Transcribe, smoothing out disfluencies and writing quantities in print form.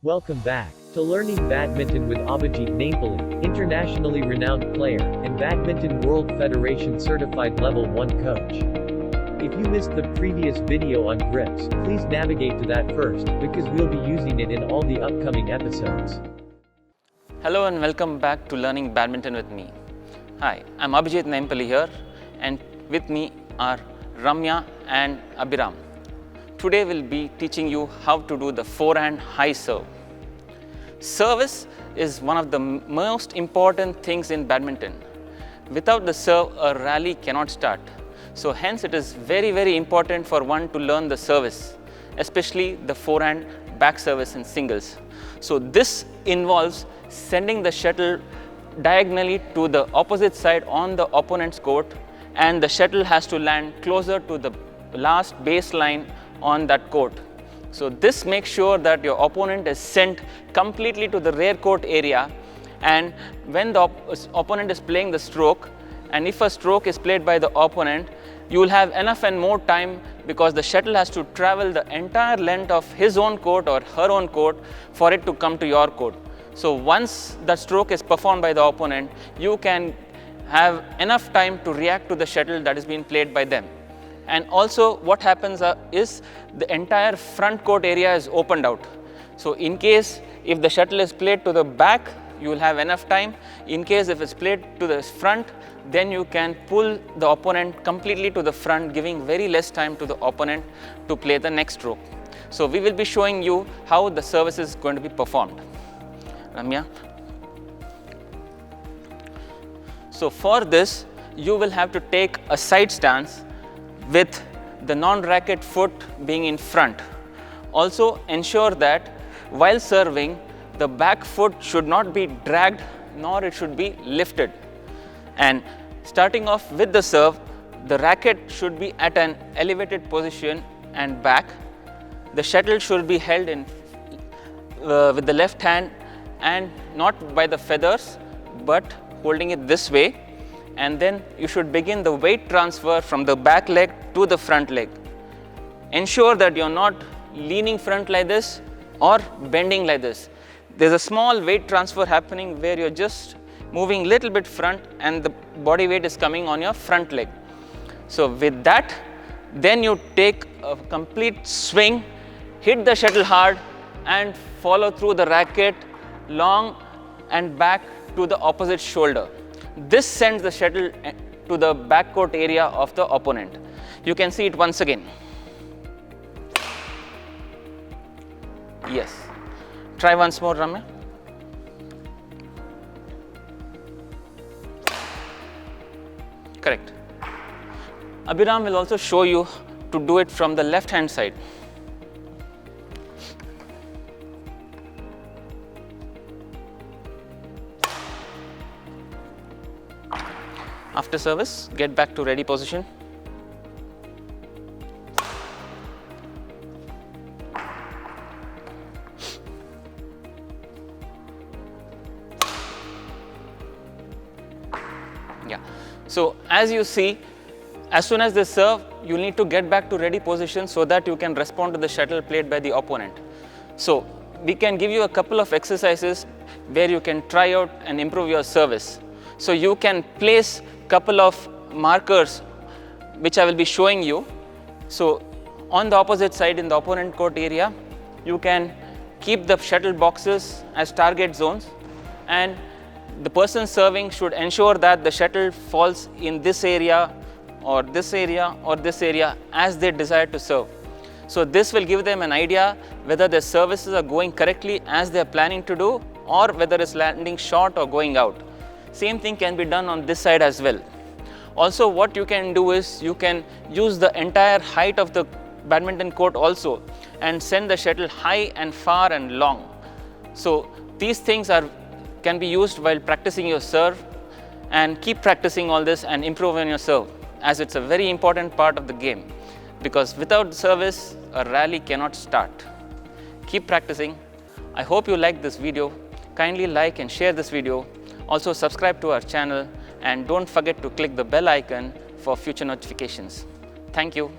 Welcome back to Learning Badminton with Abhijeet Naimpally, internationally renowned player, and Badminton World Federation certified Level 1 coach. If you missed the previous video on grips, please navigate to that first, because we'll be using it in all the upcoming episodes. Hello and welcome back to Learning Badminton with me. Hi, I'm Abhijeet Naimpally here, and with me are Ramya and Abhiram. Today we'll be teaching you how to do the forehand high serve. Service is one of the most important things in badminton. Without the serve, a rally cannot start. So hence it is very important for one to learn the service, especially the forehand back service in singles. So this involves sending the shuttle diagonally to the opposite side on the opponent's court, and the shuttle has to land closer to the last baseline on that court. So this makes sure that your opponent is sent completely to the rear court area, and when the opponent is playing the stroke, and if a stroke is played by the opponent, you will have enough and more time, because the shuttle has to travel the entire length of his own court or her own court for it to come to your court. So once that stroke is performed by the opponent, you can have enough time to react to the shuttle that is being played by them. And also what happens is the entire front court area is opened out. So in case if the shuttle is played to the back, you will have enough time. In case if it's played to the front, then you can pull the opponent completely to the front, giving very less time to the opponent to play the next stroke. So we will be showing you how the service is going to be performed. Ramya. So for this, you will have to take a side stance with the non-racket foot being in front. Also ensure that while serving, the back foot should not be dragged, nor it should be lifted. And starting off with the serve, the racket should be at an elevated position and back. The shuttle should be held in with the left hand, and not by the feathers, but holding it this way. And then you should begin the weight transfer from the back leg to the front leg. Ensure that you're not leaning front like this or bending like this. There's a small weight transfer happening where you're just moving a little bit front and the body weight is coming on your front leg. So with that, then you take a complete swing, hit the shuttle hard, and follow through the racket long and back to the opposite shoulder. This sends the shuttle to the backcourt area of the opponent. You can see it once again. Yes. Try once more, Ramya. Correct. Abhiram will also show you to do it from the left hand side. After service, get back to ready position. Yeah. So as you see, as soon as they serve, you need to get back to ready position so that you can respond to the shuttle played by the opponent. So we can give you a couple of exercises where you can try out and improve your service. So you can place couple of markers which I will be showing you. So on the opposite side in the opponent court area, you can keep the shuttle boxes as target zones, and the person serving should ensure that the shuttle falls in this area or this area or this area as they desire to serve. So this will give them an idea whether their services are going correctly as they are planning to do, or whether it's landing short or going out. Same thing can be done on this side as well. Also what you can do is you can use the entire height of the badminton court also and send the shuttle high and far and long. So these things can be used while practicing your serve, and keep practicing all this and improve on your serve, as it's a very important part of the game, because without service a rally cannot start. Keep practicing. I hope you liked this video. Kindly like and share this video. Also subscribe to our channel, and don't forget to click the bell icon for future notifications. Thank you.